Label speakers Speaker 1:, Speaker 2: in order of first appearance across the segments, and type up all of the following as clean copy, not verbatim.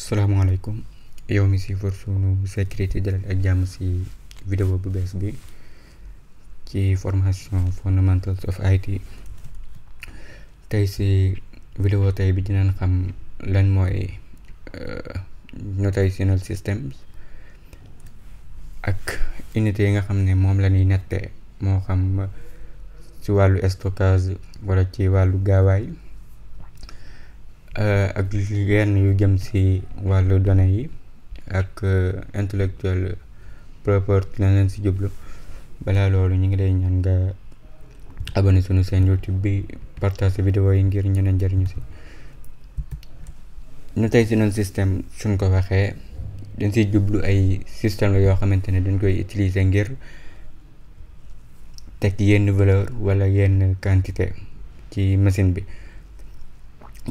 Speaker 1: salaamaaleykum yow mi si for sunu sécurité dalal ak jàmm si vidéo bu bees bi ci formation fundamentals of IT. tey si vidéo tey bi dinañ xam lan mooy notational systems ak unité yi nga xam ne moom la ñuy natte moo xam ci wàllu stockage wala ci wàllu gaawaay ak yenn yu jëm si wàllu données yi ak intellectual property la leen si jublu. balaa loolu ñu ngi lay ñaan nga abonné sunu seen YouTube bi, partage vidéo yi ngir ñeneen jariñu si. notational system suñ ko waxee dañ si jublu ay système la yoo xamante ne dañ koy utiliser ngir teg yenn valeur wala yenn quantité ci machine bi.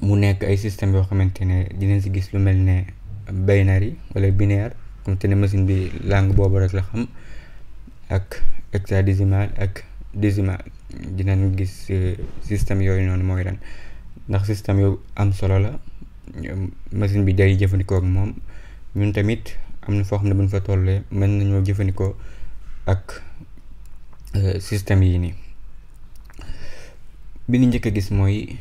Speaker 1: mu nekk ay système yoo xamante ne dinañ si gis lu mel ne binary wala binaire, comme te ne machine bi langue boobu rek la xam, ak hexadécimal ak décimal. dinañ gis système yooyu noonu mooy lan, ndax système yu am solo la, machine bi day jëfandikoo ak moom. ñun tamit am na foo xam ne buñ fa tollee mën nañoo jëfandikoo ak système yi nii. bi ñu njëkk a gis mooy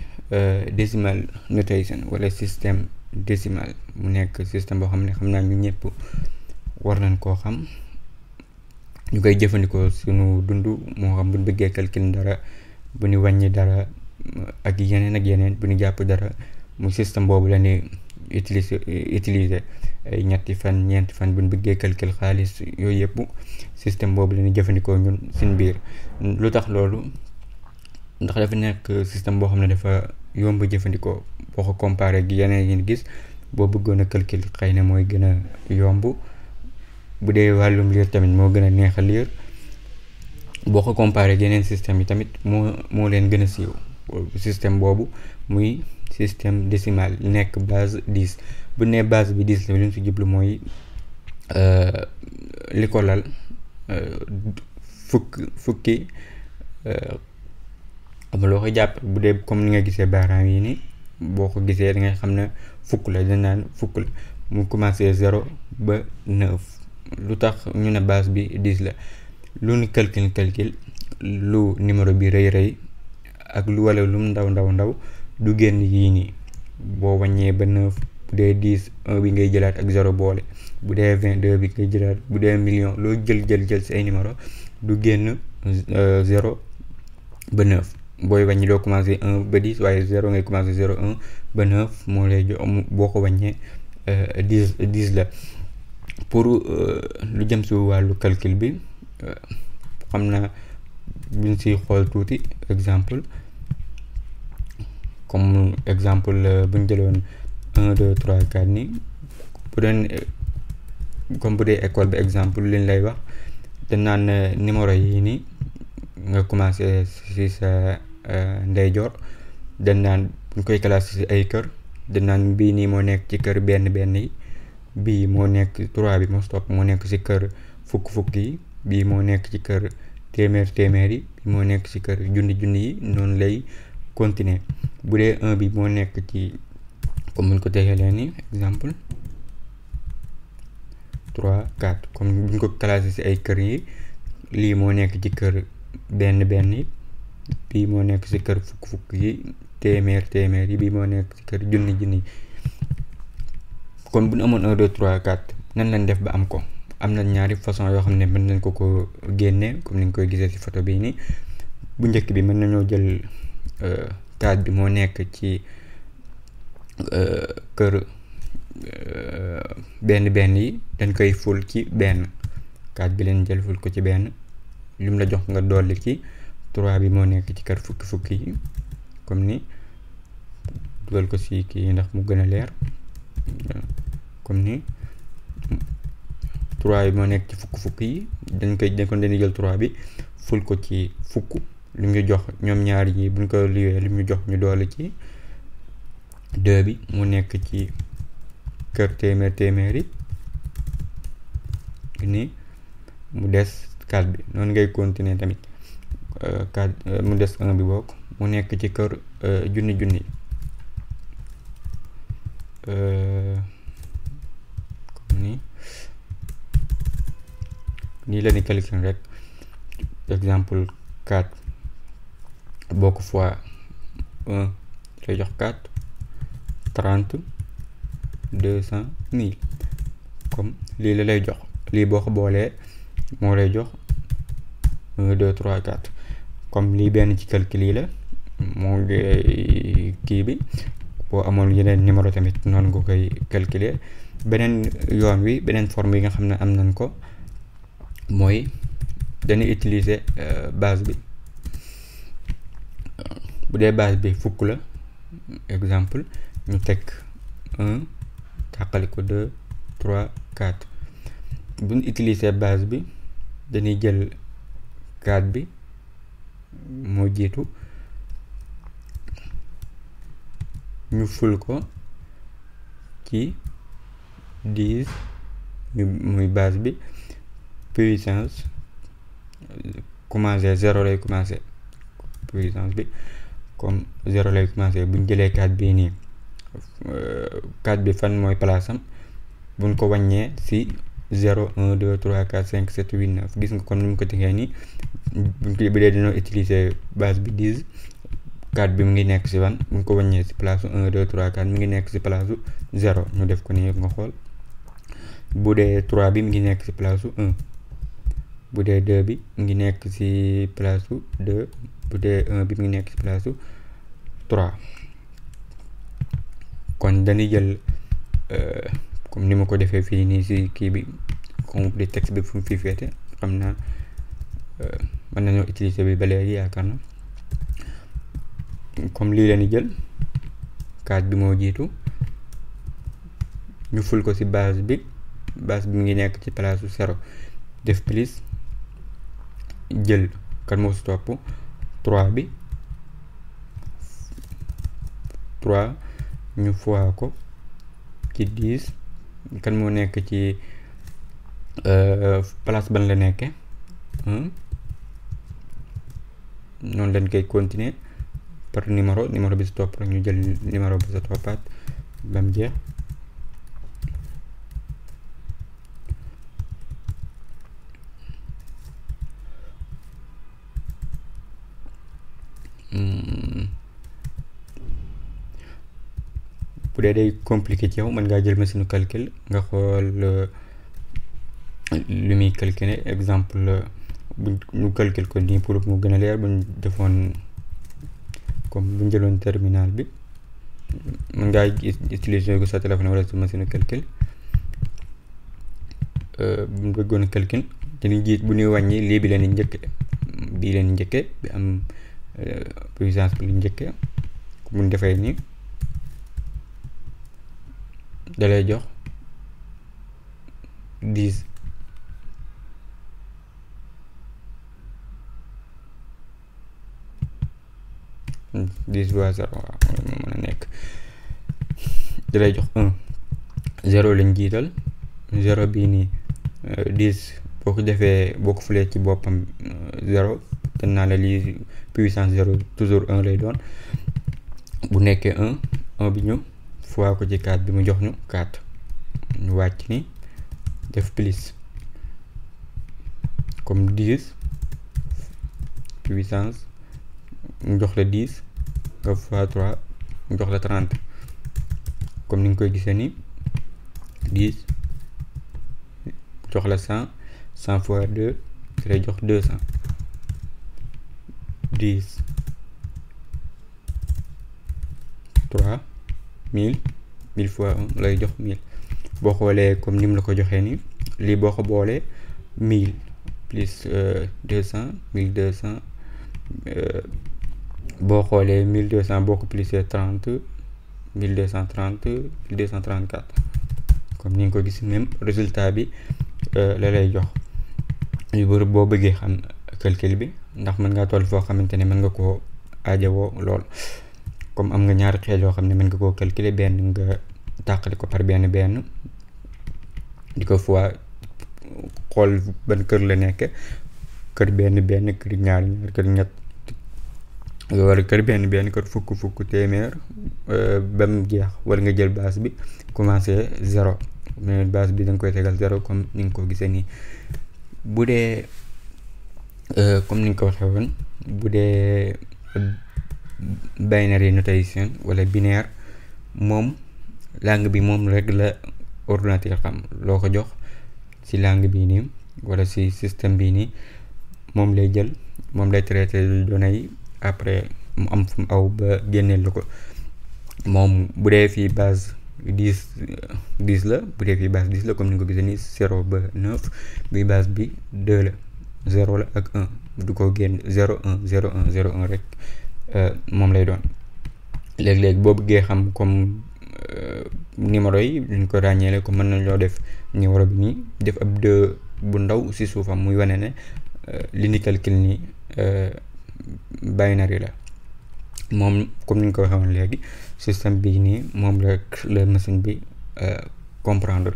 Speaker 1: decimal notation wala système décimal. mu nekk système boo xam ne xam naa ñu ñëpp war nañ koo xam, ñu koy jëfandikoo suñu dund, moo xam bu ñu bëggee calcul dara, bu ñu wàññi dara ak yeneen bu ñu jàpp dara. mu système boobu la ñuy utiliser ay ñeenti fan ñeenti fan bu ñu bëggee calcul xaalis, yooyu yëpp système boobu la ñuy jëfandikoo ñun suñ biir. lu tax loolu? ndax dafa nekk système boo xam ne dafa yomb jëfandikoo boo ko comparé ak yeneen yi gis. boo bëggoon a calcul xëy na mooy gën a yomb, bu dee wàllum lire tamit moo gën a neex a lire. boo ko comparé ak yeneen système yi tamit moo leen gën a siiw. système boobu muy système décimal nekk base 10. bu nee base bi 10 la, li ñu si jublu mooy li ko lal fukki am loo ko jàpp. bu dee comme ni nga gisee baaraam yi nii, boo ko gisee da ngay xam ne fukk la, dañ naan fukk la. mu commencé 0 ba 9. lu tax ñu ne base bi 10 la? lu ñu calcul lu numéro bi rëy ak lu wala lu ndaw du génn yii nii. boo wàññee ba 9, bu dee 10 1 bi ngay jëlaat ak 0 boole, bu dee 20 2 bi ngay jëlaat, bu dee million loo jël si ay numéro du génn 0 ba 9. booy wàññi doo commencé 1 ba 10 waaye 0 ngay commencé 0 1 ba 9 moo lay jox. boo ko wàññee 10 la. pour lu jëm si wàllu calcul bi, xam naa buñ si xool tuuti exemple. comme exemple buñ jëloon 1 2 3 4 ni, bu doon comme bu dee école bi exemple liñ lay wax, dañ naan numéro yi nii nga commencé si sa ndeyjoor. dañ naan buñ koy classé si ay kër, dañ naan bii nii moo nekk ci kër benn yi, bii moo nekk 3 bi moo stop moo nekk ci kër fukk yi, bii moo nekk ci kër téeméer yi, bii moo nekk ci kër junni yi. noonu lay continuer. bu dee 1 bi moo nekk ci, comme buñ ko tegalee nii exemple 3 4, comme buñ ko classé ci ay kër yi, lii moo nekk ci kër benn yi, bii moo nekk ci kër fukk yi, téeméer yi, bii moo nekk ci kër junni yi. kon bu ñu amoon 1 2 3 4 nan lañ def ba am ko? am na ñaari façon yoo xam ne mën nañ ko génne, comme ni nga koy gisee ci photo bii nii. bu njëkk bi mën nañoo jël 4 bi moo nekk ci kër benn yi, dañ koy ful ci benn. 4 bi leen jël ful ko ci benn, lim la jox nga dolli ci 3 bi moo nekk ci kër fukki yi, comme ni dugal ko ci kii ndax mu gën a leer. comme ni 3 bi moo nekk ci fukk yi, dañuy jël 3 bi ful ko ci fukk, lim ñu jox ñoom ñaar yi buñ ko liwee lim ñu jox ñu dolli ci 2 bi mu nekk ci kër téeméer yi ni mu des 4 bi. noonu ngay continuer tamit 4 mu des 1 bi bokk mu nekk ci kër junni nii la ni calcul rek. Exemple 4 boo ko fois 1 lay jox 4 30 200 1000 comme lii la lay jox. lii boo ko boolee moo lay jox 1 2 3 4 comme lii benn ci calcul yi la moo ngi kii bi. boo amoon yeneen numéro tamit noonu nga koy calculer. beneen yoon wi beneen forme yi nga xam ne am nañ ko mooy dañuy utiliser base bi. bu dee base bi fukk la exemple ñu teg 1 tàqali ko 2 3 4 bu ñu utiliser base bi dañuy jël 4 bi moo jiitu ñu ful ko ci 10 muy base bi puissance commencé 0 lay commencé puissance bi comme 0 lay commencé buñ jëlee 4 bii nii 4 bi fan mooy place am buñ ko wàññee ci 0 1 2 3 4 5 7 8 9 gis nga comme ni mu ko tegee nii buñ ko bu dee dañoo utiliser base bi 10 4 bi mu ngi nekk ci ban buñ ko wàññee ci place 1 2 3 4 mi ngi nekk ci place 0 ñu def ko nii nga xool. bu dee 3 bi mu ngi nekk ci place 1 bu dee 2 bi mu ngi nekk ci place 2 bu dee 1 bi mu ngi nekk ci place 3 kon dañuy jël comme ni ma ko defee fii nii ci kii bi comme di texte bi fu mu fi féete xam naa mën nañoo utiliser bi ba léegi yaakaar na comme lii leen jël 4 bi moo jiitu ñu ful ko ci base bi mu ngi nekk ci place 0 def plus jël kan moo ci topp 3 bi 3 ñu fois ko ci 10 kan moo nekk ci place ban la nekke noonu lañ koy continuer par numéro bi ci topp rek ñu jël numéro bi sa toppaat ba mu jeex. bu dee day compliqué ci yow mën ngaa jël machine calcul nga xool li muy calculer exemple bu ñu calcul ko nii pour mu gën a leer bu ñu defoon comme bu ñu jëloon terminal bi mën ngaa utiliser ko sa téléphone wala sa machine calcul bu ñu bëggoon calcul dañuy jiit bu ñuy wàññi lii bi leen njëkke bii leen njëkke bi am puissance bi lu njëkke bu ñu defee nii dalay jox 10 fois 0 waaw moo mën a nekk dalay jox 1 0 lañ jiital 0 bii nii 10 boo ko defee boo ko fulee ci boppam 0 te naa la lii puissance 0 toujours 1 lay doon bu nekkee 1 bi ñu fois ko ci 4 bi mu jox ñu 4 ñu wàcc ni def plus comme 10 puissance mu jox la 10 nga fois 3 mu jox la 30 comme ni nga koy gisee ni 10 jox la 100 fois 2 lay jox 200 10 3 1000 fois 1 lay jox 1000 boo xoolee comme ni mu la ko joxee ni lii boo ko boolee 1000 plus 200 1200 boo xoolee 1200 boo ko plusee 30 1230 1234 comme ni nga ko gis même résultat bi la lay jox yu bëri boo bëggee xam calcul bi ndax mën ngaa toll foo xamante ne mën nga koo aajowoo lool comme am nga ñaari xel yoo xam ne mën nga koo calculer benn nga tàqali ko par benn di ko fois xool ban kër la nekk kër benn kër ñaar kër ñett wala kër benn kër fukk téeméer ba mu jeex wala nga jël base bi commencé 0 mais base bi da nga koy tegal 0 comme ni nga ko gisee nii bu dee comme ni nga ko waxee woon bu dee binary notation wala binaire moom langue bi moom rek la ordinateur xam loo ko jox ci langue bii nii wala ci système bii nii moom lay jël moom lay traité données yi après mu am fu mu aw ba génneel la ko moom bu dee fii base 10 la bu dee fii base 10 la comme ni nga ko gisee nii 0 ba 9 bi base bi 2 la 0 la ak 1 du ko génn 0 1 0 1 0 1 rek moom lay doon léeg-léeg boo bëggee xam comme numéro yi ñu ko ràññeele comme mën nañoo def numéro bi nii def ab 2 bu ndaw ci suufam muy wane ne li ni calcul ni binary la moom comme ni ñu ko waxee woon léegi système bii nii moom rek la machine bi comprendre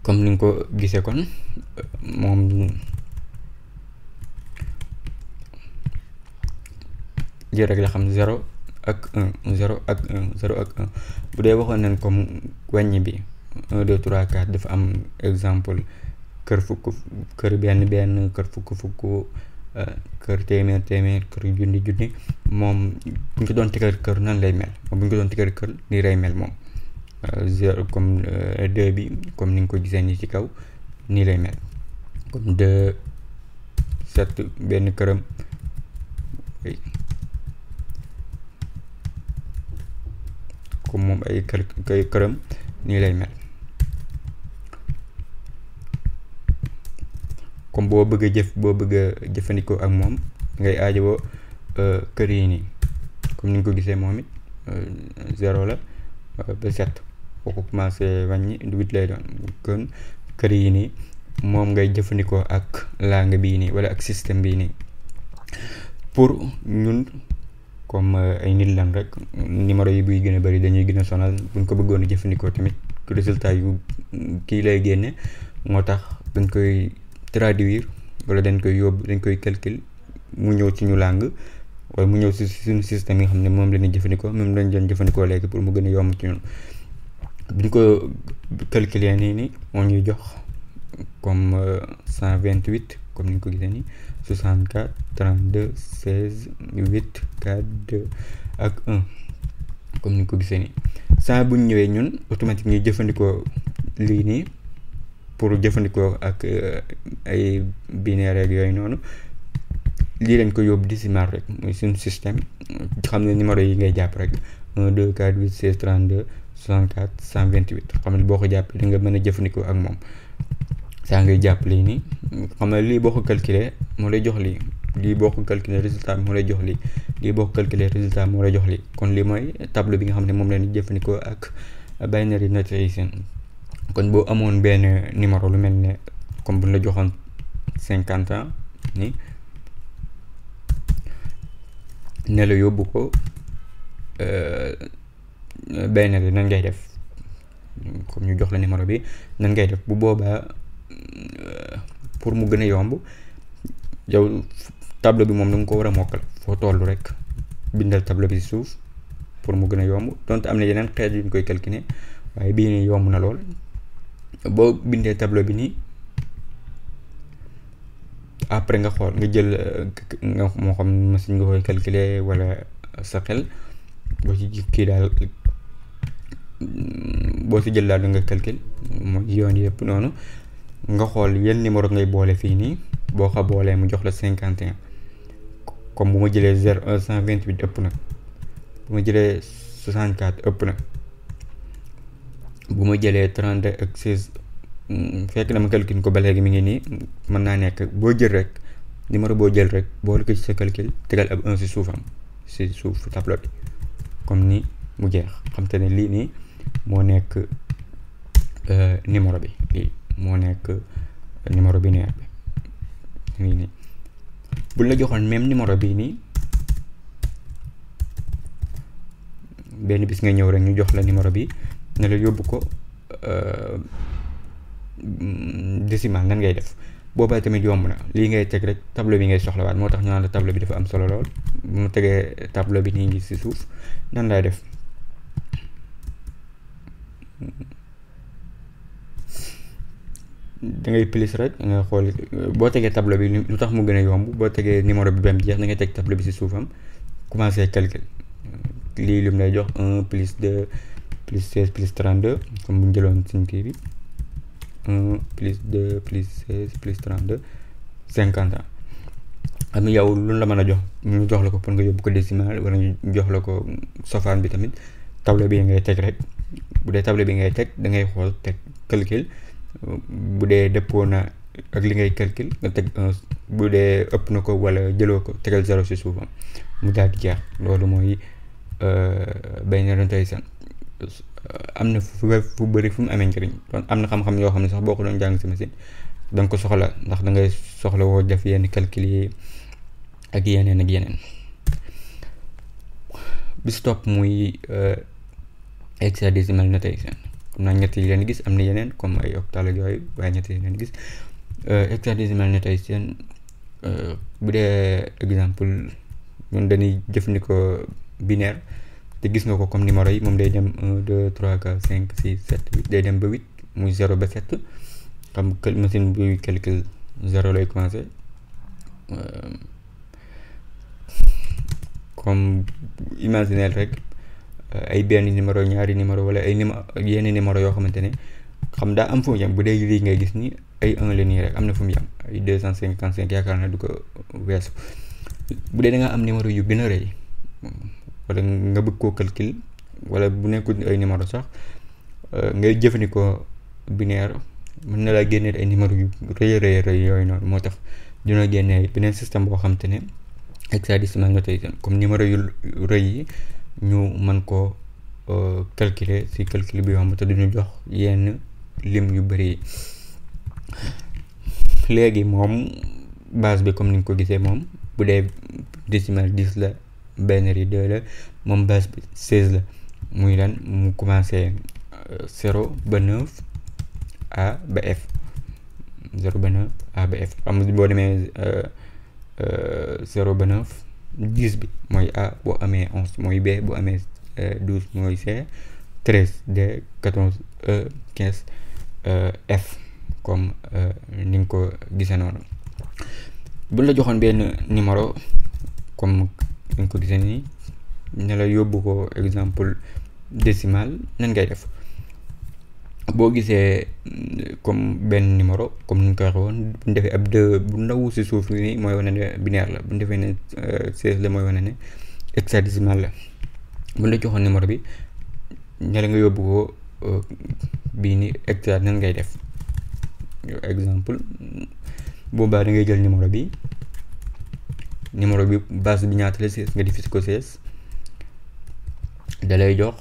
Speaker 1: comme ni nga ko gisee kon moom lii rek la xam 0 ak 1 0 ak 1 0 ak 1 bu dee waxoon nañ comme wàññi bi 1 2 3 4 dafa am exemple kër fukk kër benn kër fukk kër téeméer kër junni moom bu ñu ko doon tegal kër nan lay mel moom bu ñu ko doon tegal kër nii lay mel moom 0 comme 2 bi comme ni nga ko gisee nii ci kaw nii lay mel comme 2 7 benn këram comme moom ay këram nii lay mel comme boo bëgg a jëfandikoo ak moom ngay aajowoo kër yi nii comme ni nga ko gisee moom it 0 la ba 7 boo ko commencé wàññi 8 lay doon kon kër yi nii moom ngay jëfandikoo ak langue bii nii wala ak système bii nii pour ñun comme ay nit lan rek numéro yi buy gën a bari dañuy gën a sonal buñ ko bëggoon a jëfandikoo tamit résultat yu kii lay génne moo tax dañ koy traduire wala dañ koy calcul mu ñëw ci ñu langue wala mu ñëw ci suñu système yi nga xam ne moom la ñuy jëfandikoo même lañ doon jëfandikoo léegi pour mu gën a yomb ci ñun buñ ko calculer nii moo ñuy jox comme 128 comme ni nga ko gisee nii 64 32 16 8 4 2 ak 1 comme ni nga ko gisee nii saa bu ñu ñëwee ñun automatique ñuy jëfandikoo lii nii pour jëfandikoo ak ay binaire ak yooyu noonu lii lañ ko yóbbu décimal rek muy suñu système xam ne numéro yi ngay jàpp rek 1 2 4 8 16 32 64 128 xam ne boo ko jàppee da nga mën a jëfandikoo ak moom saa ngay jàpp lii nii xam ne lii boo ko calculer moo lay jox lii boo ko calculer résultat moo lay jox lii boo ko calculer résultat moo lay jox lii kon lii mooy tableau bi nga xam ne moom la ñu jëfandikoo ak binary notation kon boo amoon benn numéro lu mel ne comme bu la joxoon 50 ans ni ne la yóbbu ko binary nan ngay def comme ñu jox la numéro bi nan ngay def bu boobaa pour mu gën a yomb yow tableau bi moom da nga ko war a mokkal foo toll rek bindal tableau bi ci suuf pour mu gën a yomb donte am na yeneen xeet yu ñu koy calculer waaye bii nii yomb na lool boo bindee tableau bi nii après nga xool nga jël nga moo xam machine nga koy calculer wala sa xel boo ci kii daal boo ci jël daal da nga calcul mooy yoon yëpp noonu nga xool yenn numéro ngay boole fii nii boo ko boolee mu jox la 51 comme bu ma jëlee 0 128 ëpp na bu ma jëlee 64 ëpp na bu ma jëlee 32 ak 16 fekk dama calcul ko ba léegi mi ngi nii mën naa nekk boo jël rek numéro boo jël rek boole ko ci sa calcul tegal ab 1 ci suufam ci suuf tableau bi comme ni mu jeex xam te ne lii nii moo nekk numéro bi lii moo nekk numéro binaire bi lii nii bu la joxoon même numéro bii nii benn bis nga ñëw rek ñu jox la numéro bi ne la yóbbu ko décimal nan ngay def boobaa tamit yomb na lii ngay teg rek tableau bi ngay soxlawaat moo tax ñu naan la tableau bi dafa am solo lool bu mu tegee tableau bi nii ngi ci suuf nan lay def da ngay plus rek nga xool boo tegee tableau bi lu tax mu gën a yomb boo tegee numéro bi ba mu jeex da ngay teg tableau bi ci suufam commencer calcul lii lim lay jox 1 plus 2 plus 16 plus 32 comme bu ñu jëloon suñu kii bi 1 plus 2 plus 16 plus 32 50 ans am yow lu la mën a jox ñu jox la ko pour nga yóbbu ko décimal wala ñu jox la ko sofaan bi tamit tableau bi ngay teg rek bu dee tableau bi ngay teg da ngay xool teg calcul bu dee dëppoo na ak li ngay calcul nga teg 1 bu dee ëpp na ko wala jëloo ko tegal 0 ci suufam mu daal di jeex loolu mooy Binary Notation am na fu bëri fu mu amee njëriñ kon am na xam-xam yoo xam ne sax boo ko doon jàng ci machine da nga ko soxla ndax da ngay soxla woo def yenn calcul yi ak yeneen bi si topp muy hexadecimal notation xam naa ñett yi leen gis am na yeneen comme ay octal ak yooyu waaye ñett yi leen gis hexadecimal notation bu dee exemple ñun dañuy jëfandikoo binaire te gis nga ko comme numéro yi moom day dem 1 2 3 4 5 6 7 8 day dem ba 8 muy 0 ba 7 xam machine buy calcul 0 lay commencé comme imaginer rek ay benn numéro ñaari numéro wala ay yenn numéro yoo xamante ne xam daa am fu mu yem bu dee lii ngay gis ni ay 1 la nii rek am na fu mu yem ay 255 yaakaar na du ko weesu bu dee da nga am numéro yu gën a rëy wala nga bëgg koo calcul wala bu nekkul ay numéro sax ngay jëfandikoo binaire mën na laa génneel ay numéro yu rëy yooyu noonu moo tax dina génnee beneen système boo xam te ne hexadecimal notation comme numéro yu rëy yi ñu mën koo calculer ci calcul bi yomb te duñu jox yenn lim yu bëri yi léegi moom base bi comme ni nga ko gisee moom bu dee décimal 10 la binary 2 la moom base bi 16 la muy lan mu commencé 0 ba 9 A ba F 0 ba 9 A ba F xam boo demee 0 ba 9 10 bi mooy A boo amee 11 mooy B boo amee 12 mooy C 13 D 14 E 15 F comme ni nga ko gisee noonu bu la joxoon benn numéro comme ni nga ko gisee nii ne la yóbbu ko exemple décimal nan ngay def boo gisee comme benn numéro comme ni ñu ko waxee woon bu ñu defee ab 2 bu ndaw si suuf nii mooy wane ne binaire la bu ñu defee ne 16 la mooy wane ne hexadécimal la bu la joxoon numéro bi ne la nga yóbbu ko bii ni hexa nan ngay def exemple boobaa da ngay jël numéro bi base bi ñaata la 16 nga diviser ko 16 da lay jox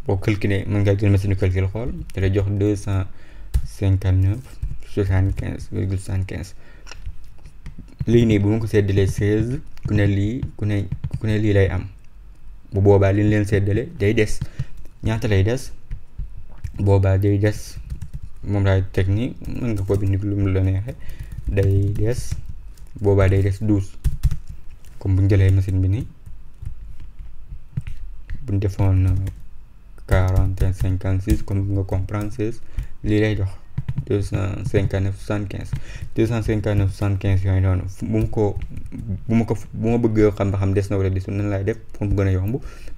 Speaker 1: boo calculer mën ngaa jël machine calcul xool da lay jox 259,75 lii nii bu ma ko seddalee 16 ku ne lii lay am bu boobaa li ñu leen seddale day des ñaata lay des boobaa day des moom laay teg nii mën nga ko bind lu mu la neexee day des boobaa day des 12 comme bu ñu jëlee machine bi nii bu ñu defoon 41 56 comme nga comprendre 16 lii lay jox 259,75 yooyu noonu bu ma bëgg xam ba xam des na wala desul nan laay def pour mu gën a yomb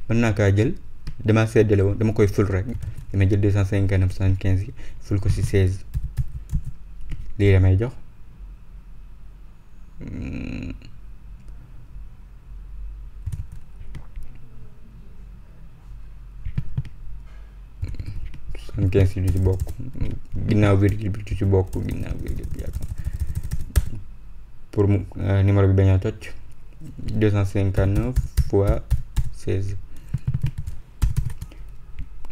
Speaker 1: mën naa kaa jël dama seddale woon dama koy ful rek damay jël 259,75 yi ful ko ci 16 lii damay jox 75 du ci bokk ginnaaw virgule bi du ci bokk ginnaaw virgule bi yaakaar pour mu numéro bi bañ a toj 259 fois 16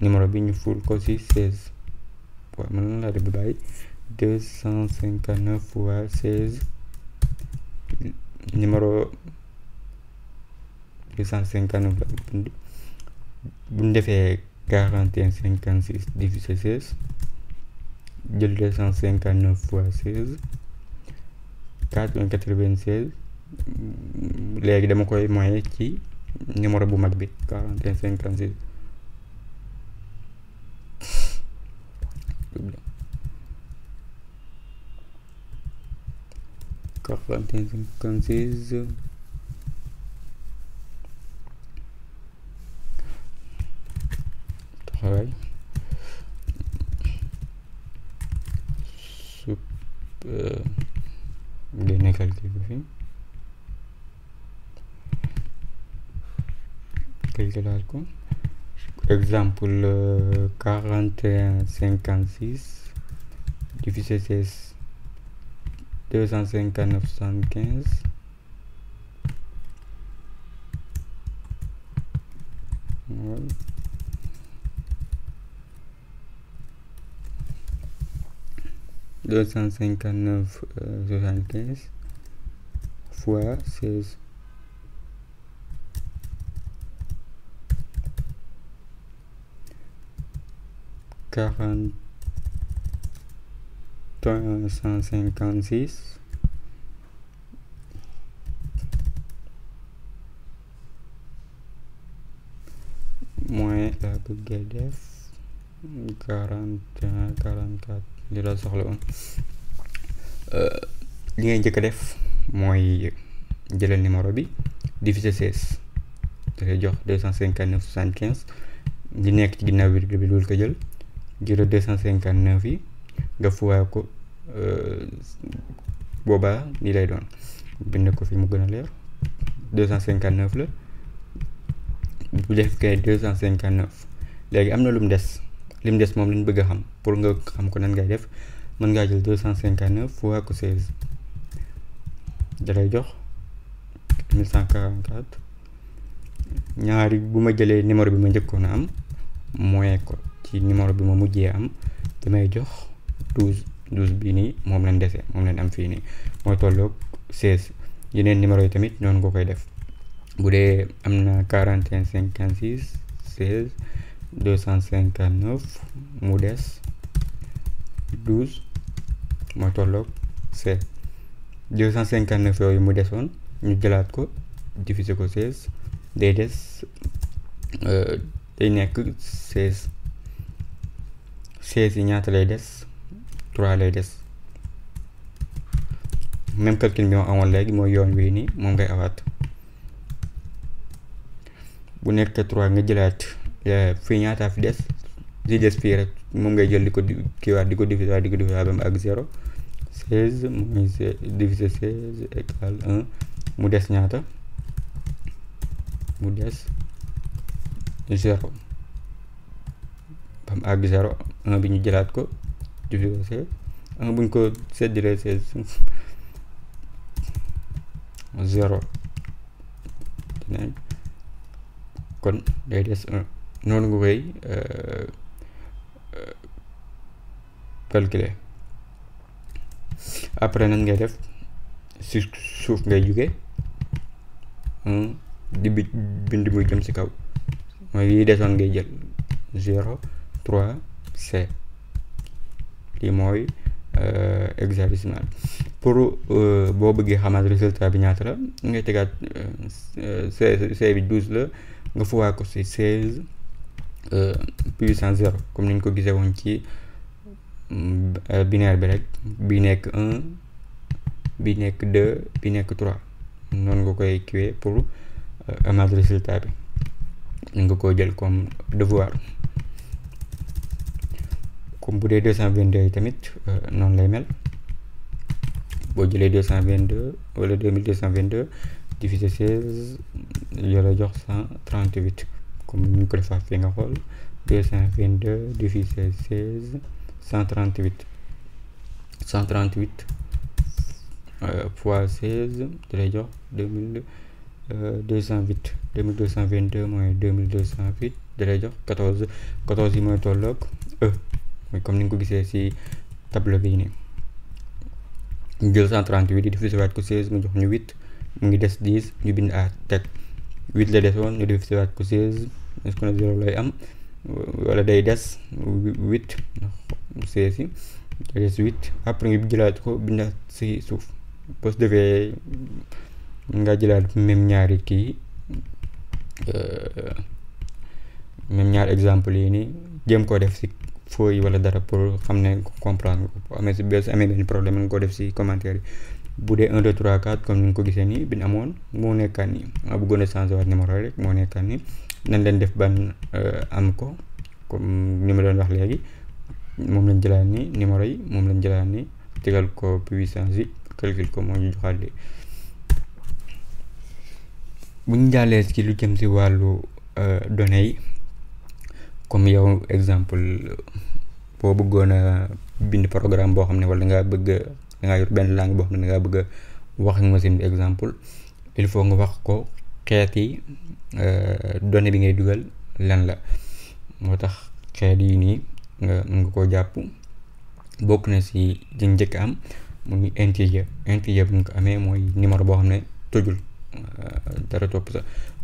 Speaker 1: numéro bi ñu ful ko ci 16 waaw man la laa def bi bàyyi 259 fois 16 numéro 259 la bind bu ñu defee 41,56 divisé 16 jël 259 fois 16 496 léegi dama koy moyen ci numéro bu mag bi 41,56 double 41,56 taxawaay su génne calcul bi fi calculaat ko exemple 41,56 divisé 16 259,75 voilà. Deux cent 75 fois 16 41,156 moins la bëgg a def 41 44 li la soxla woon li ngay njëkk a def mooy jëlal numéro bi diviser 16 dafay jox 259,75 li nekk ci ginnaaw virgule bi loolu ko jël 259 yi nga fois ko boobaa nii lay doon bind ko fi mu gën a leer 259 la bu def kay 259 léegi am na lu mu des lim des moom lañ bëgg a xam pour nga xam ko nan ngay def mën ngaa jël 259 fois ko 16 dalay jox 1144 ñaari bu ma jëlee numéro bi ma njëkkoon a am mooy ko ci numéro bi ma mujjee am damay jox 12 bii nii moom lañ dese moom lañ am fii nii mooy tolloog 16 yeneen numéro yi tamit noonu nga koy def bu dee am na 41,56 16 259 mu des 12 mooy tolloog 16 259 yooyu mu desoon ñu jëlaat ko diviser ko 16 day des day nekk 16 yi ñaata lay des 3 lay des même calcul bi ma amoon léegi mooy yoon wii nii moom ngay awaat bu nekk 3 nga jëlaat fii ñaataa fi des li des fii rek moom ngay jël di ko kiiwaat di ko diviser ba mu ak 0 16 mooy diviser 16 égale 1 mu des ñaata mu des 0 ba mu àgg 0 1 bi ñu jëlaat ko diviser 1 buñ ko seddalee 16 0 kon day des 1 noonu nga koy calculer après nan ngay def si suuf ngay jóge di bind muy jëm ci kaw mooy yi desoon ngay jël 0 3 c lii mooy hexadécimal pour boo bëggee xamaat résultat bi ñaata la ngay tegaat c bi 12 la nga fois ko ci 16 puissance 0 comme ni ñu ko gisee woon ci binaire bi rek bi nekk 1 bi nekk 2 bi nekk 3 noonu nga koy kiwee pour amaat résultat bi nga ko jël comme devoir comme bu dee 222 yi tamit noonu lay mel boo jëlee 222 wala 2222 divisé 16 yoo lay jox 138 comme ni ñu ko defaat fii nga xool 222 divisé 16 138 fois 16 da lay jox 2208 2222 mooy 2208 da lay jox 14 yi mooy tolloog mooy comme ni nga ko gisee ci tableau bi nii ñu jël 138 di divisé waat ko 16 mu jox ñu 8 mu ngi des 10 ñu bind a teg 8 la desoon ñu divisé waat ko 16 est-ce que 0 lay am wala day des 8 16 yi day des 8 après nga jëlaat ko bindaat ci suuf boo defee nga jëlaat même ñaari kii même ñaari exemple yi nii jéem koo def ci fooy wala dara pour xam ne comprendre ko amee ci benn problème nga ko def ci commentaire yi bu dee 1 2 3 4 comme ni nga ko gisee nii bi ñu amoon moo nekkaat nii ma bëggoon a changer waat numéro rek moo nekkaat nii nañ leen def ban am ko comme ni ma doon wax léegi moom lañ jëlaat nii numéro yi moom lañ jëlaat nii tegal ko puissance yi calcul ko moo ñu joxaat li bu ñu jàllee ci lu jëm ci wàllu données yi comme yow exemple boo bëggoon a bind programme boo xam ne wala da ngaa yor benn langue boo xam ne da ngaa bëgg a wax ak machine bi exemple il faut nga wax ko xeeti données bi ngay dugal lan la moo tax xeet yi nii nga mën nga koo jàpp bokk na ci di njëkk am muy integer bu ñu ko amee mooy numéro boo xam ne tojul dara topp sa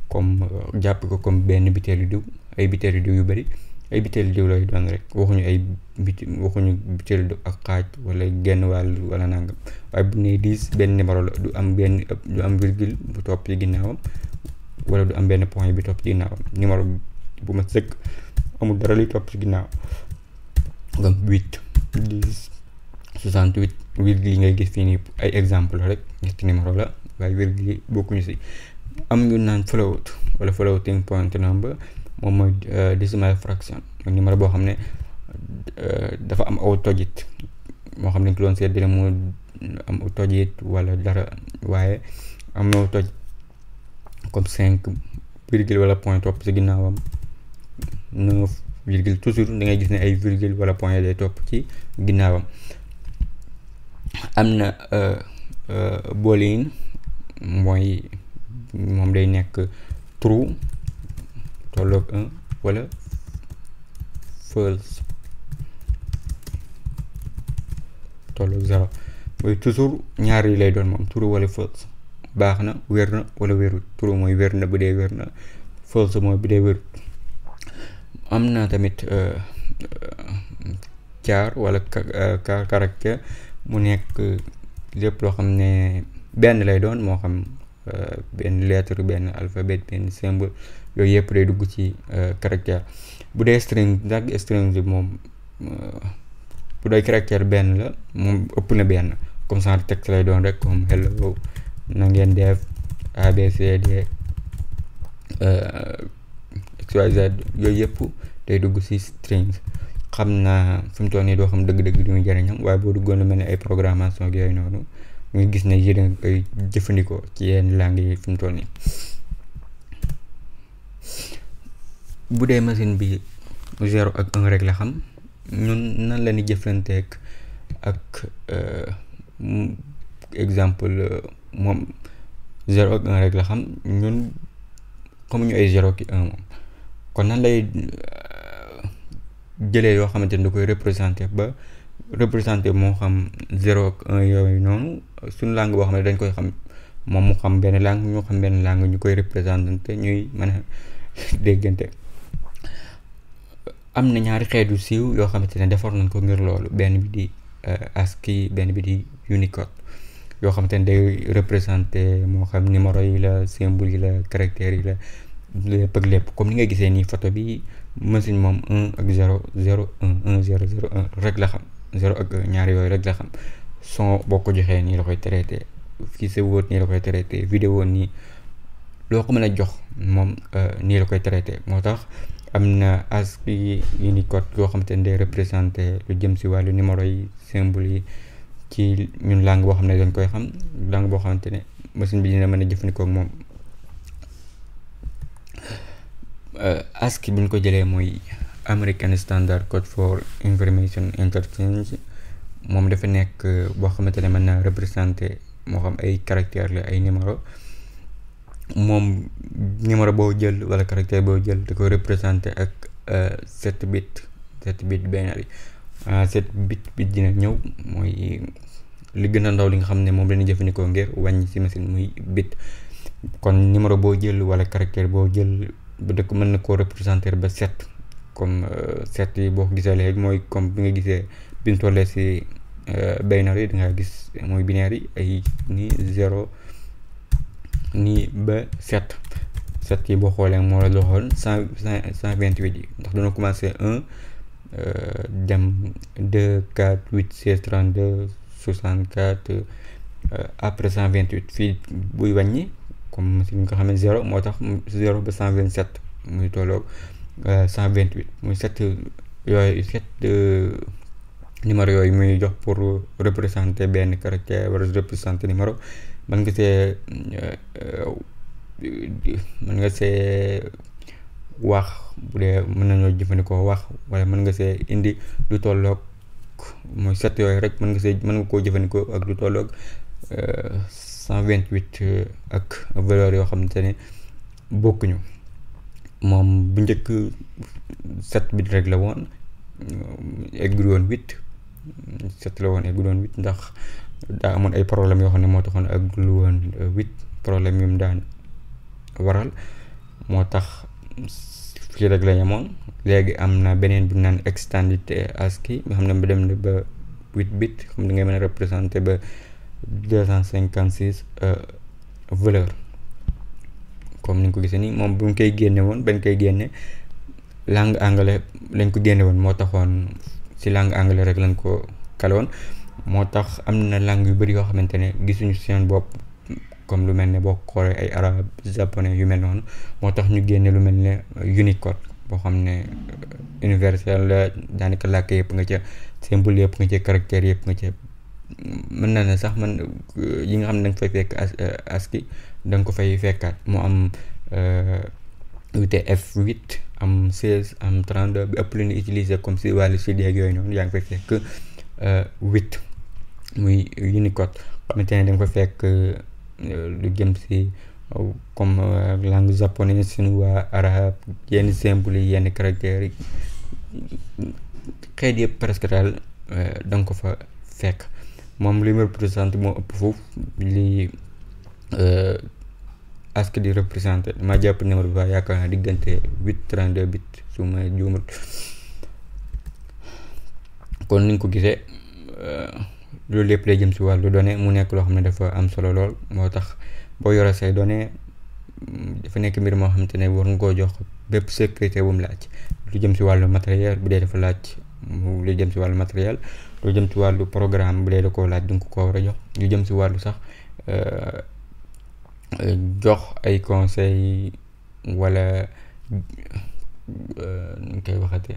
Speaker 1: comme jàpp ko comme benn butéelu diw ay butéelu diw yu bari ay butéelu diw lay doon rek waxuñu butéelu diw ak xaaj wala genn wàll wala nangam waaye bu nee 10 benn numéro la du am virgule bu topp ci ginnaawam wala du am benn point bi topp ci ginnaawam numéro bu ma sëkk amul dara luy topp ci ginnaaw comme 8 10 68 virgule yi ngay gis fii nii ay exemple rek ñetti numéro la waaye virgule yi bokkuñu ci am ñu naan float wala floating point number moom mooy decimal fraction mooy numéro boo xam ne dafa am aw tojit moo xam ne ko doon seet dina mu am aw tojit wala dara waaye am na aw toj comme 5 virgule wala point topp ci ginnaawam 9 virgule toujours da ngay gis ne ay virgule wala point day topp ci ginnaawam am na boolean mooy moom day nekk true tolloog 1 wala false tolloog 0 mooy toujours ñaar yi lay doon moom true wala false baax na wér na wala wérut true mooy wér na bu dee wér na false mooy bu dee wérut am na tamit char wala caractère mu nekk lépp loo xam ne benn lay doon moo xam benn lettre benn alphabet benn symbole yooyu yëpp day dugg ci caractère bu dee string nag string bi moom bu dee caractère benn la moom ëpp na benn comme ça texte lay doon rek comme hello na ngeen def abcd xyz yooyu yëpp day dugg ci strings xam naa fi mu toll nii doo xam dëgg-dëgg li muy jariñam waaye boo duggoon lu mel ne ay programmation ak yooyu noonu nga gis ne yéen a koy jëfandikoo ci yenn langue yi fi mu toll nii bu dee machine bi 0 ak 1 rek la xam ñun nan la ñuy jëflanteeg ak exemple moom 0 ak 1 rek la xam ñun xamuñu ay 0 ki 1 moom kon nan lay jëlee yoo xamante ni da koy représenter moo xam 0 ak 1 yooyu noonu suñu langue boo xam ne dañ koy xam moom mu xam benn langue ñu xam benn langue ñu koy représenter ñuy mën a déggante am na ñaari xeetu siiw yoo xamante ne defar nañ ko ngir loolu benn bi di ASCII benn bi di Unicode yoo xamante ne day représenter moo xam numéro yi la symbole yi la caractère yi la lépp ak lépp comme ni nga gisee nii photo bi machine moom 1 ak 0 0 1 1 0 0 1 rek la xam 0 ak 1 ñaari yooyu rek la xam son boo ko joxee nii la koy traité fii sa wóot nii la koy traité vidéo nii loo ko mën a jox moom nii la koy traité moo tax am na ASCII Unicode yoo xamante ne day représenté lu jëm si wàllu numéro yi symbole yi ci ñun langue boo xam ne dañ koy xam langue boo xamante ne machine bi dina mën a jëfandikoo ak moom ASCII bu ñu ko jëlee mooy American Standard Code for Information Interchange moom dafa nekk boo xamante ne mën naa représenté moo xam ay caractère la ay numéro moom numéro boo jël wala caractère boo jël da koy représenté ak 7 bit binary 7 bit dina ñëw mooy li gën a ndaw li nga xam ne moom la ñuy jëfandikoo ngir wàññi ci machine muy bit kon numéro boo jël wala caractère boo jël ba dëkk mën na koo représenté ba 7 comme 7 yi boo ko gisee léegi mooy comme bi nga gisee bi ñu tollee ci binary da ngaa gis mooy binaire yi ay ni 0 nii ba 7 yi boo xoolee moo la doxoon 128 yi ndax dana commencé 1 dem 2 4 8 16 32 64 après 128 fii buy wàññi comme si ñu ko xamee 0 moo tax 0 ba 127 muy tolloog 128 muy 7 yooyu 7 numéro yooyu muy jox pour représenter benn caractère wala représenter numéro mën nga see wax bu dee mën nañoo jëfandikoo wax wala mën nga see indi lu tolloog mooy 7 yooyu rek mën nga koo jëfandikoo ak lu tolloog 128 ak valeur yoo xamante ne bokkuñu. moom bu njëkk 7 bit rek la woon eggul woon 8 7 la woon eggul woon 8 ndax daa amoon ay problème yoo xam ne moo taxoon eggul woon 8 problème yu mu daan waral moo tax fii rek la yemoon. léegi am na beneen bu naan extended ASCII nga xam ne ba dem na ba 8 bit xam ne ngay mën a représenter ba 256 valeur comme ni nga ko gisee nii. moom bu ñu koy génne woon bañ koy génne langue anglais lañ ko génne woon moo taxoon si langue anglais rek lañ ko kaloon. moo tax am na langue yu bëri yoo xamante ne gisuñu seen bopp comme lu mel ne boo xoolee ay arabe japonais yu mel noonu moo tax ñu génne lu mel ne Unicode boo xam ne universel la daanaka làkk yëpp nga ca symbole yëpp nga ca caractère yëpp nga ca mën na ne sax man yi nga xam ne da nga fay fekk ASCII da nga ko fay fekkaat mu am UTF-8 am 16 am 32 bi ëpp lu ñu utiliser comme si wàllu si déeg yooyu noonu yaa ngi fay fekk 8 muy Unicode xamante ne da nga fa fekk lu jëm si comme langue japonais chinois arabe yenn symbole yi yenn caractères yi xeet yëpp presque daal da nga ko fa fekk. moom li mu représenté moo ëpp foofu li ASCII di représenté dama jàpp numéro bi yaakaar naa diggante 8 32 bit su ma juumul. kon ni nga ko gisee loolu lépp lay jëm si wàllu données mu nekk loo xam ne dafa am solo lool. moo tax boo yore say données dafa nekk mbir moo xamante ne war nga koo jox bépp sécurité bu mu laaj. lu jëm si wàllu matériel bu dee dafa laaj lu jëm si wàllu matériel, lu jëm si wàllu programme bu dee da koo laaj du nga ko war a jox. lu jëm si wàllu sax jox ay conseils wala nu koy waxatee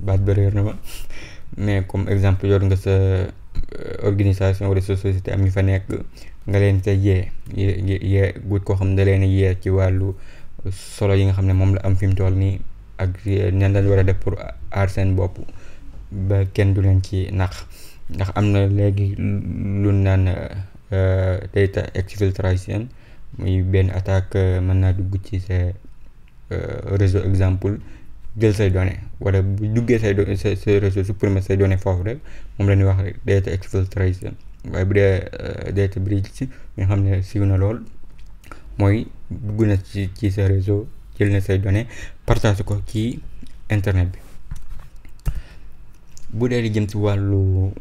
Speaker 1: baat ba réer na ma mais comme exemple yor nga sa organisation wala sa société am ñu fa nekk nga leen sa yee gut koo xam ne da leen yee ci wàllu solo yi nga xam ne moom la am fi mu toll nii ak nen lañ war a def pour aar seen bopp ba kenn du leen ci nax. ndax am na léegi lu naan data exfiltration muy benn attaque mën naa dugg ci sa réseau exemple jël say données wala bu duggee say réseau supprimer say données foofu rek moom la ñuy wax rek data exfiltration. waaye bu dee data breach nga xam ne siiw na lool mooy dugg na ci sa réseau jël na say données partage ko ci internet bi. bu dee di jëm ci wàllu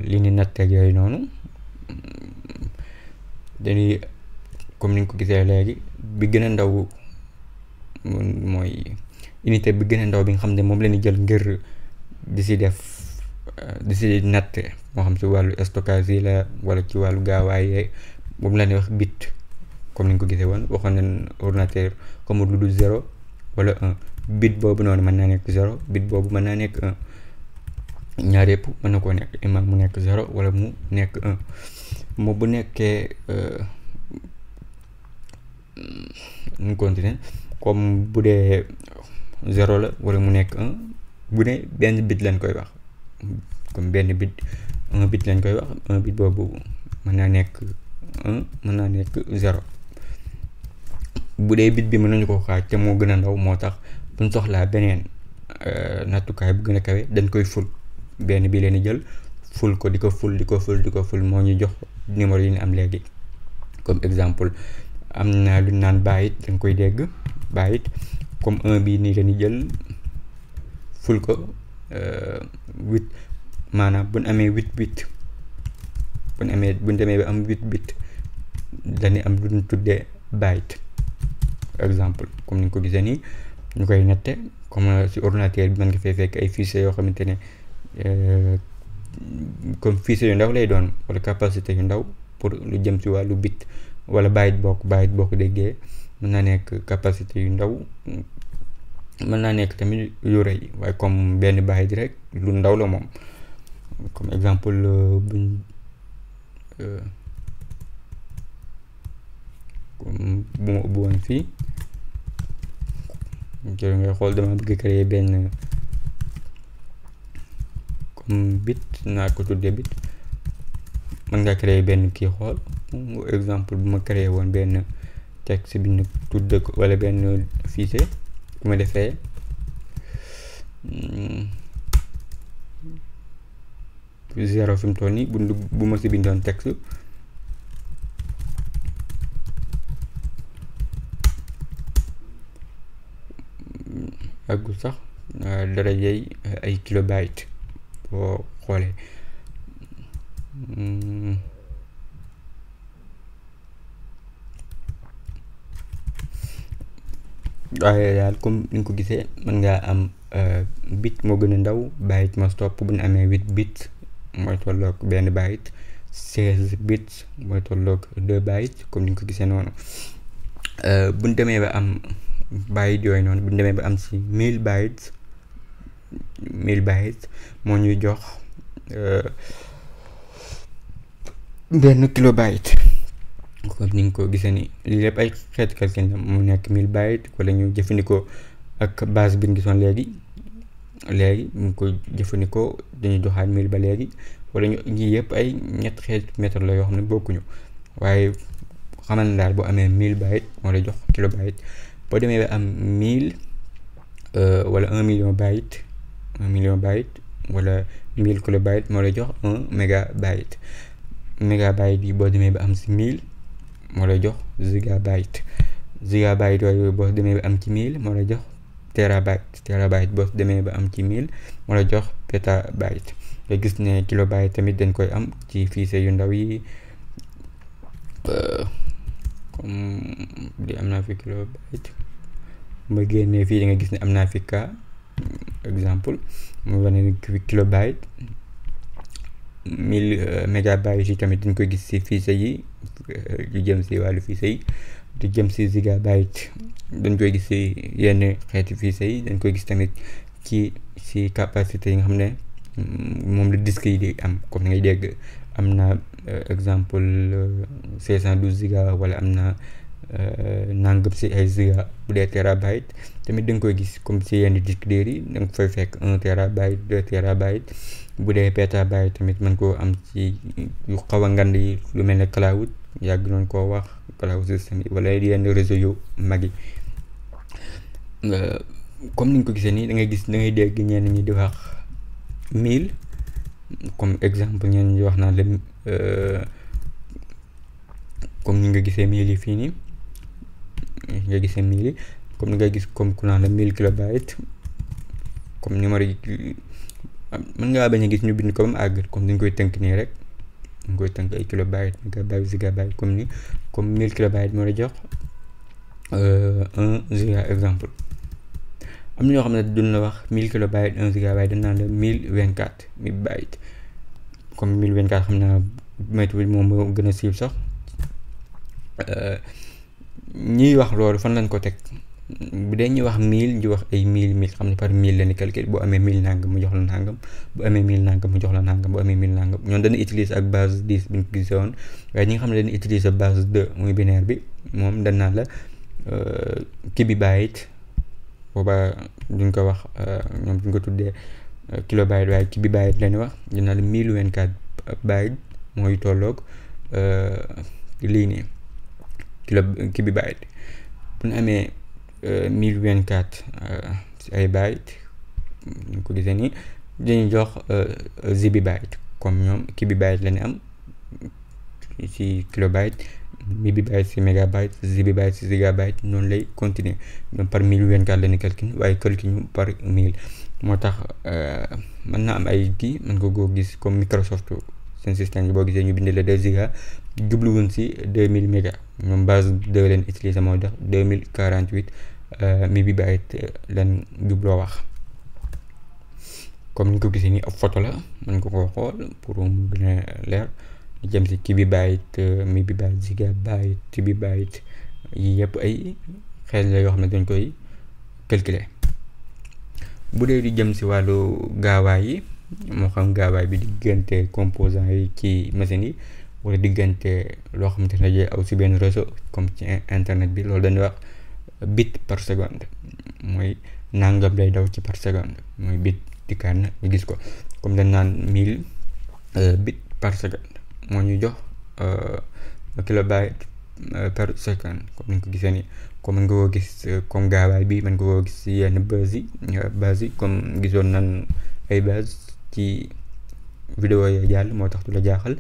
Speaker 1: li ni natteeg yooyu noonu dañuy comme ni nga ko gisee léegi bi gën a ndaw mooy unité bi gën a ndaw bi nga xam ne moom la ñuy jël ngir di si def di si natte moo xam ci wàllu stockage yi la wala ci wàllu gaawaay moom la ñuy wax bit. comme ni nga ko gisee woon waxoon nañ ordinateur comme lu dul 0 wala 1 bit boobu noonu mën naa nekk 0 bit boobu mën naa nekk 1 ñaar yëpp mën na koo nekk imma mu nekk 0 wala mu nekk 1. moom bu nekkee ñu continuer comme bu dee 0 la wala mu nekk 1 bu ne benn bit lañ koy wax comme benn bit 1 bit lañ koy wax 1 bit boobu mën naa nekk 1 mën naa nekk 0. bu dee bit bi mën nañu ko xaaj te moo gën a ndaw moo tax buñ soxlaa beneen nattukaay bu gën a kawe dañ koy ful benn bi leen di jël ful ko di ko ful moo ñu jox numéro yi ñu am léegi. comme exemple am na lu naan byte dañ koy dégg byte comme 1 bi nii leen di jël ful ko 8 maanaam buñ amee 8 bit buñ demee ba am 8 bit dañuy am lu ñu tuddee byte exemple comme ni nga ko gisee nii ñu koy nette comme si ordinateur bi mën nga fay fekk ay fichiers yoo xamante ne comme fichier yu ndaw lay doon wala capacité yu ndaw pour lu jëm ci wàllu bit wala byte boo ko déggee mën naa nekk capacité yu ndaw, mën naa nekk tamit yu rëy, waaye comme benn byte rek lu ndaw la moom. comme exemple buñ comme bu ma ubbi woon fii jërë ngay xool dama bëgg créer benn comme bit, naa ko tuddee bit. mën nga créer benn kii xool exemple bu ma créer woon benn texte bi ñu tudd ko wala benn fichier bu ma defee zéro fi mu toll nii bu ma si bindoon texte àggul sax dara yey ay kilobyte boo xoolee. waaye daal comme ni nga ko gisee mën ngaa am bit moo gën a ndaw, byte moo topp. bu ñu amee 8 bits mooy tolloog benn byte, 16 bits mooy tolloog 2 bytes comme ni nga ko gisee noonu. bu ñu demee ba am byte yooyu noonu, bu ñu demee ba am si 1000 bytes moo ñuy jox benn kilobyte. comme ni nga ko gisee ni lii lépp ay xeetu calcul la, mu nekk 1000 bytes wala ñu jëfandikoo ak base bi ñu gisoon léegi ñu ko jëfandikoo dañuy joxaat 1000 ba léegi, wala ñu yii yëpp ay ñett xeetu méthode la yoo xam ne bokkuñu, waaye xamal na daal boo amee 1000 bytes moo lay jox kilobyte. boo demee ba am 1000 wala 1 million bytes wala 1000 kilobytes moo lay jox 1 mégabyte. mégabyte yi boo demee ba am si 1000 moo lay jox gigabyte yooyu boo demee ba am ci 1000 moo lay jox terabyte boo demee ba am ci 1000 moo lay jox petabyte. nga gis ne kilobyte tamit dañ koy am ci fichier yu ndaw yi, comme di am naa fi kilobyte, ma génnee fii da nga gis ne am naa fi exemple mu wane ne kilobyte. 1000 mégabytes yi tamit dañ koy gis ci fichier yi yu jëm ci wàllu fichier yi, di jëm ci gigabyte dañ koy gis ci yenn xeeti fichier yi, dañ koy gis tamit ci capacité yi nga xam ne moom la disque yi di am. comme ni ngay dégg am na exemple 512 giga wala am na nangam ci ay giga. bu dee terabyte tamit da nga koy gis comme ci yenn disque dur yi, da nga fay fekk 1 terabyte 2 terabyte. bu dee petabyte tamit mën koo am ci yu xaw a ngand yi, lu mel ne cloud, yàgg noonu koo wax cloud system yi wala yenn réseau yu mag yi. comme ni nga ko gisee nii da ngay dégg ñenn ñi di wax 1000 comme exemple, ñenn ñi wax naa la comme ni nga gisee 1000 yi fii nii nga gisee 1000 yi, comme ni nga gis comme ku naan la 1000 kilobyte comme numéro yi. mën ngaa bañ a gis ñu bind ko ba mu àgg, comme dañ koy tënk nii rek, dañ koy tënk ay kilobyte mégabyte gigabyte. comme 1000 kilobyte moo la jox 1 giga exemple. am na ñoo xam ne duñ la wax 1000 kilobyte 1 gigabyte, dañ naan la 1024 byte. comme 1024 xam naa météo moom moo gën a siiw sax. ñiy wax loolu fan lañ ko teg? bu dee ñuy wax 1000 ñu wax ay 1000 xam ne par 1000 la ni calcul. boo amee 1000 nangam mu jox la nangam, bu amee 1000 nangam mu jox la nangam, bu amee 1000 nangam. ñoom dañuy utiliser ak base 10 bi ñu ko gisee woon, waaye ñi nga xam ne dañuy utiliser base 2 muy binaire bi, moom dañ naan la kibibyte. boobaa duñ ko wax ñoom duñ ko tuddee kilobyte, waaye kibibyte lañu wax. dañ naan la 1024 byte mooy tolloog lii nii kibibyte. bu ñu amee 1024 ci ay byte ñu ko gisee nii, dañuy jox gigabyte. comme ñoom kibibyte lañu am ci kilobyte, mégabyte ci mégabyte, gigabyte ci gigabyte, noonu lay continuer. ñoom par 1024 lañu calcul, waaye calcul ñu par 1000. moo tax mën naa am ay kii mën ko gis comme Microsoft seen système yi boo gisee ñu bindee la 2 giga jubluwuñ ci 2000 méga. ñoom base 2 leen utiliser moo tax 2048 mégabyte leen jubloo wax. comme ni ko gisee nii ab photo la mën nga koo xool pour mu gën a leer jëm si kibibyte megabyte gigabyte terabyte yi yëpp ay xeet la yoo xam ne dañ koy calculer. bu dee di jëm si wàllu gaawaay yi moo xam gaawaay bi diggante composant yi ci machine yi wala diggante loo xamante ne day aw si benn réseau comme ci internet bi loolu dañuy wax bit par seconde mooy nangam lay daw ci par seconde mooy bit dikkaat na ñu gis ko comme dañ naan 1000 bit par seconde moo ñu jox kilobyte par seconde comme ni nga ko gisee nii comme mën nga koo gis comme gaawaay bi mën nga koo gis si yenn base yi comme gisoon nan ay base ci vidéo yi jàll moo tax du la jaaxal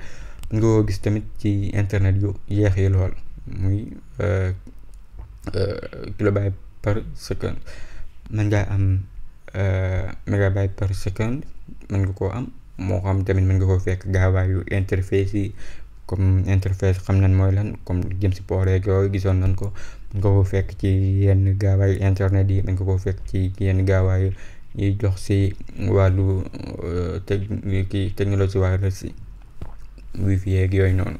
Speaker 1: mën nga koo gis tamit ci internet yu yeex yi lool muy kilobyte par seconde. mën ngaa am mégabyte par seconde mën nga koo am moo xam tamit mën nga koo fekk gaawaayu interface yi comme interface xam nañ mooy lan comme jëm si port yeeg yooyu gisoon nañ ko mën nga koo fekk ci yenn gaawaayu internet yi mën nga koo fekk ci yenn gaawaayu yi jox si wàllu technologie wireless si wifi yeeg yooyu noonu.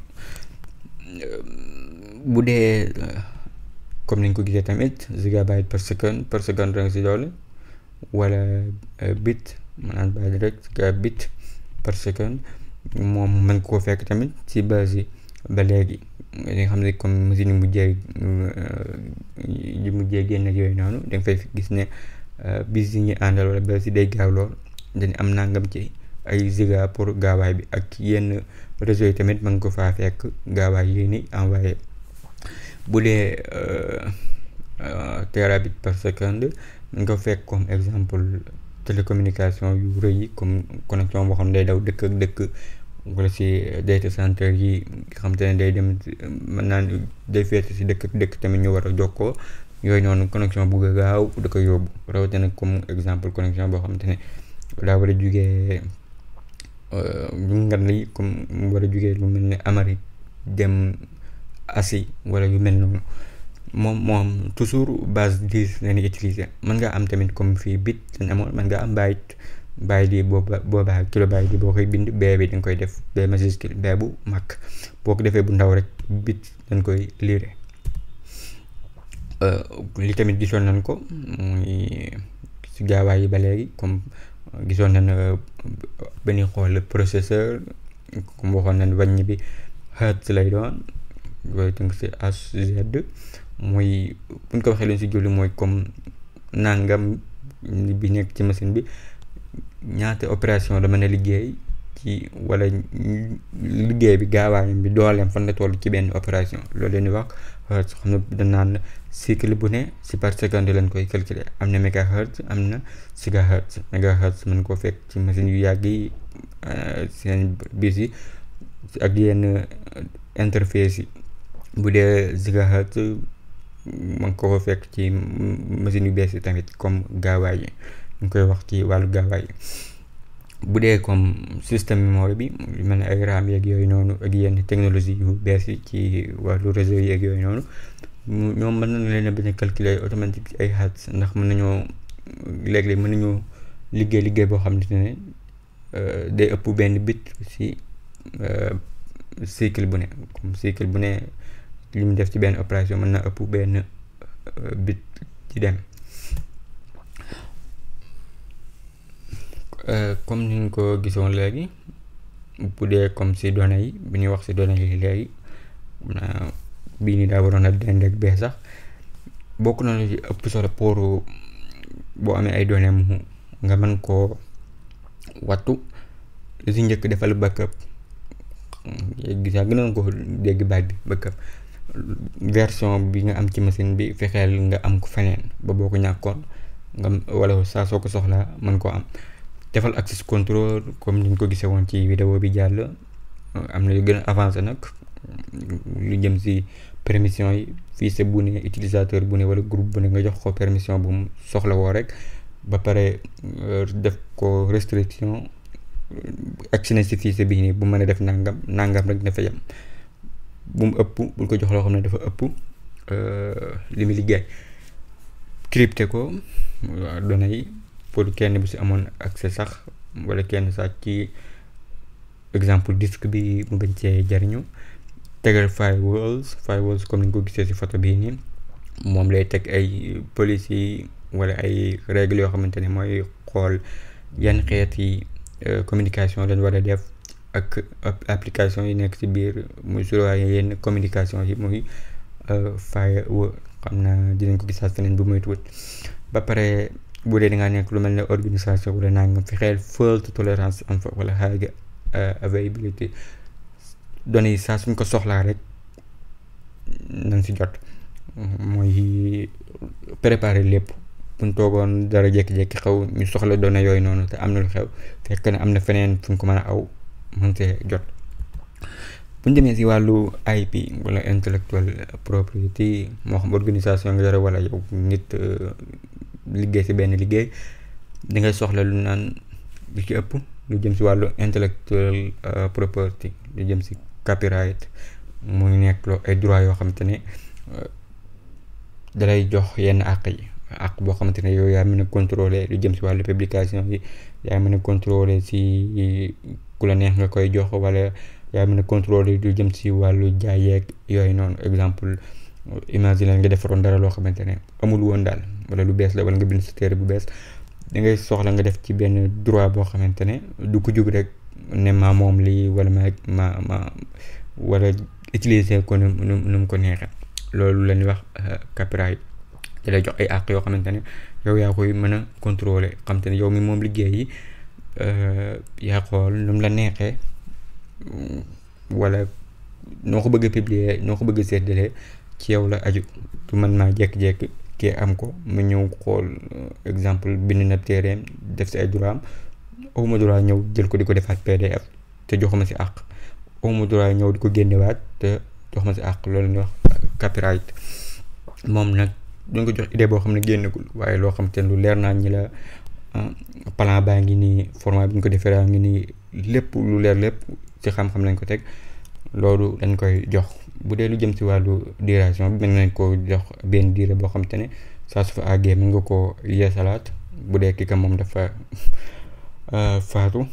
Speaker 1: bu dee comme niñ ko gisee tamit gigabyte par seconde rek si doole wala bit maanaam byte rek bit par seconde moom mën koo fekk tamit ci base yi ba léegi li nga xam ne comme machine yi mujjee génn ak yooyu noonu da nga fay gis ne bis yi ñu àndal wala base yi day gaaw lool dañu am nangam ci ay giga pour gaawaay bi ak yenn réseau yi tamit mën ko faa fekk gaawaay yi ni envoyé. bu dee terabit par seconde mën nga fekk comme exemple télécommunication yu rëy yi comme connexion boo xam ne day daw dëkk ak dëkk wala si data center yi nga xam te ne day dem mën naa day féete si dëkk ak dëkk tamit ñu war a jokkoo yooyu noonu connexion bu gaaw da koy yóbbu rawatina comme exemple connexion boo xam te ne daa war a jugee ngan li comme mu war a jugee lu mel ne Amérique dem Asie wala yu mel noonu moom toujours base 10 la ñuy utiliser. mën nga am tamit comme fii bit lañ amoon mën nga am byte yi boobaa kilobyte yi boo koy bind b bi dañ koy def b majuscule b bu mag boo ko defee bu ndaw rek bit dañ koy lire. li tamit gisoon nañ ko muy si gaawaay yi ba léegi comme gisoon nañ ba ñuy xool processeur comme waxoon nañ wàññi bi hertz lay doon yooyu tënk si HZ mooy bu ñu ko waxee leen si julli mooy comme nangam bi nekk ci machine bi ñaata opération la mën a liggéey ci wala liggéey bi gaawaayam bi dooleem fan la toll ci benn opération loolu leen di wax hertz. xam ne dañ naan cycle bu ne si par seconde lañ koy calculer am na mégahertz am na gigahertz. mégahertz mën koo fekk ci machine yu yàgg yi seen bis yi ak yenn interface yi. bu dee gigahertz mën ko fekk ci machine yu bees yi tamit comme gaawaay yi ñu koy wax ci wàllu gaawaay yi. bu dee comme système mémoire bi lu mel ne ay RAM yeeg yooyu noonu ak yenn technologie yu bees yi ci wàllu réseau yeeg yooyu noonu ñoom mën nañu leen a bañ a calculer automatique ay hertz ndax mën nañoo léeg-léeg mën nañoo liggéey boo xam ne day ëpp benn bit si cycle bu ne comme cycle bu ne li mu def ci benn opération mën na ëpp benn bit ci dem. comme ni ñu ko gisoon léegi bu dee comme si données yi bi ñuy wax si données yi léegi bii nii daa waroon a dend ak bee sax bokk na lu ci ëpp solo pour boo amee ay données mu nga mën koo wattu lu si njëkk defal backup. gisa gënoon ko dégg baat bi backup version bi nga am ci machine bi fexeel nga am ko feneen ba boo ko ñàkkoon nga wala saa soo ko soxlaa mën koo am. defal access control comme ni ñu ko gisee woon ci vidéo bi jàll am na yu gën a avancé nag lu jëm si permission yi fii sa bu ne utilisateur bu ne wala groupe bu ne nga jox ko permission bu mu soxla woo rek ba pare def ko restriction agsi na si fii sa bii nii bu mën a def nangam rek dafa yem bu mu ëpp bul ko jox loo xam ne dafa ëpp li mu liggéey. crypté ko données yi pour kenn bu si amoon accès sax wala kenn sàcc ci exemple disque bi mu bañ cee jariñu tegal firewalls comme ni nga ko gisee ci photo bii nii moom lay teg ay police yi wala ay règles yoo xamante ne mooy xool yan xeeti communication lañ war a def ak application yi nekk ci biir muy surveiller yenn communication yi muy firewall xam naa dinañ ko gisaat feneen bu muy tuut ba pare bu dee da ngaa nekk lu mel ne organisation wala naa nga fexeel fault tolérance am fa wala high availability données yi saa suñ ko soxlaa rek nañ si jot mooy préparer lépp buñ toogoon dara jékki-jékki xaw ñu soxla données yooyu noonu te am na lu xew fekk na am na feneen fu ñu ko mën a aw mën see jot. buñ demee si wàllu IP wala intellectual property moo xam organisation nga yore wala yow nit liggéey si benn liggéey di ngay soxla lu naan lu ci ëpp lu jëm si wàllu intellectual property lu jëm si copyright muy nekk loo ay droit yoo xamante ne dalay jox yenn àq yi àq boo xamante ne yow yaa mën a contrôler lu jëm si wàllu publication yi yaa mën a contrôler si ku la neex nga koy jox wala yaa mën a contrôler lu jëm si wàllu jaay yeeg yooyu noonu exemple imagine nga defaroon dara loo xamante ne amul woon daal wala lu bees la wala nga bind sa téere bu bees da ngay soxla nga def ci benn droit boo xamante ne du ko jug rek ne maa moom lii wala ma wala utiliser ko nu mu ko neexee loolu la ñuy wax copyright da lay jox ay àq yoo xamante ne yow yaa koy mën a contrôler xamante ne yow mi moom liggéey yi yaa xool nu mu la neexee wala noo ko bëgg a publier noo ko bëgg a séddalee ci yow la aju du man maa jékki-jékki kii am ko mu ñëw xool exemple bind na téereem def si ay droit am awuma droit ñëw jël ko di ko defaat PDF te joxuma si àq awuma droit ñëw di ko génnewaat te joxuma si àq loolu ñuy wax copyright moom nag duñ ko jox idée boo xam ne génnagul waaye loo xam te ne lu leer naa ñi la plan baa ngi nii format bi ñu ko defee ngi nii lépp lu leer lépp ci xam-xam lañ ko teg loolu dañ koy jox bu dee lu jëm ci wàllu duration bi mën nañ ko jox benn durée boo xam te ne saa su fa àggee mën nga koo yeesalaat bu dee kii ka moom dafa faatu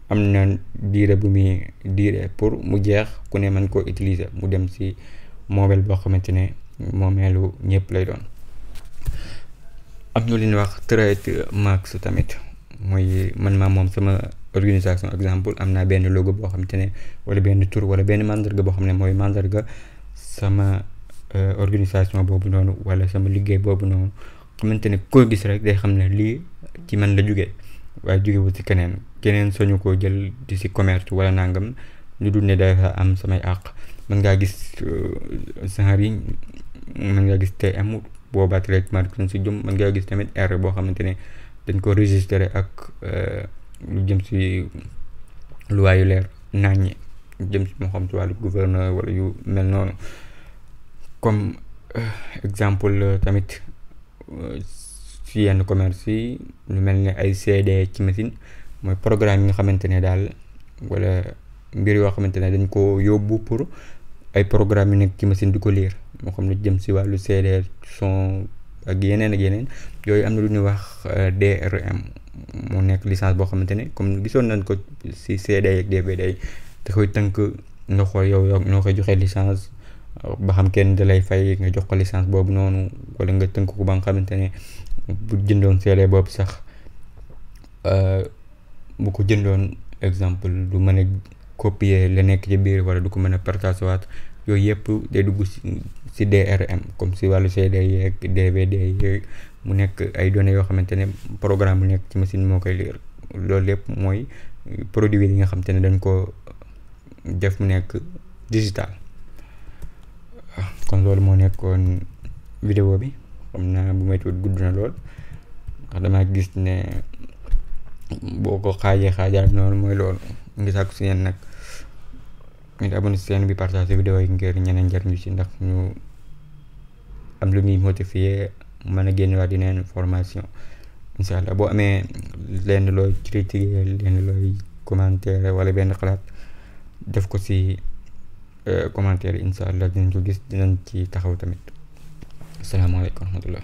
Speaker 1: am na durée bu muy durée pour mu jeex ku ne mën koo utiliser mu dem ci moomeel boo xamante ne moomeelu ñëpp lay doon. am ñu leen wax trademarks tamit mooy man maa moom sama organisation exemple am naa benn logo boo xamante ne wala benn tur wala benn mandarga boo xam ne mooy mandarga sama organisation boobu noonu wala sama liggéey boobu noonu xamante ne koo gis rek day xam ne lii ci man la jógee waaye jógewu ci keneen soñu koo jël di ci commerce wala nangam lu dul ne dafa am samay àq mën ngaa gis genre yi mën ngaa gis TM boobaa trademark lañ ci jëm mën ngaa gis tamit R boo xamante ne dañ ko registré ak lu jëm ci loi yu leer naññi jëm ci moo xam ci wàllu gouverneur wala yu mel noonu comme exemple tamit ci yenn commerce yi lu mel ne ay CD ci machine mooy programme yi nga xamante ne daal wala mbir yoo xamante ne dañ ko yóbbu pour ay programme yu nekk ci machine di ko lire moo xam ne jëm ci wàllu CD son ak yeneen yooyu am na lu ñuy wax DRM mu nekk licence boo xamante ne comme gisoon nañ ko ci CD ak DVD da koy tënk nga xool yow ñoo koy joxee licence ba xam kenn da lay fay nga jox ko licence boobu noonu wala nga tënk ko ba nga xamante ne bu jëndoon CD boobu sax bu ko jëndoon exemple du mën a copier la nekk ci biir wala du ko mën a partager waat yooyu yëpp day dugg ci DRM comme ci wàllu CD yeeg DVD yeeg mu nekk ay données yoo xamante ne programme bu nekk ci machine moo koy lire loolu lépp mooy produit yi nga xamante ne dañ ko def mu nekk digital. kon loolu moo nekkoon vidéo bi xam naa bu may tuut gudd na lool ndax damaa gis ne boo ko xaajaat noonu mooy loolu ngi sàkku si yéen nag ngeen abonné si chaîne bi partager vidéo yi ngir ñeneen njariñu ci ndax ñu am lu ñuy motiver mën a génn waat dineen formation incha allah boo amee lenn looy critiquer lenn looy commentaire wala benn xalaat def ko ci commentaire incha allah dinañ ko gis dinañ ci taxaw tamit asalaamaaleykum wa rahmatullah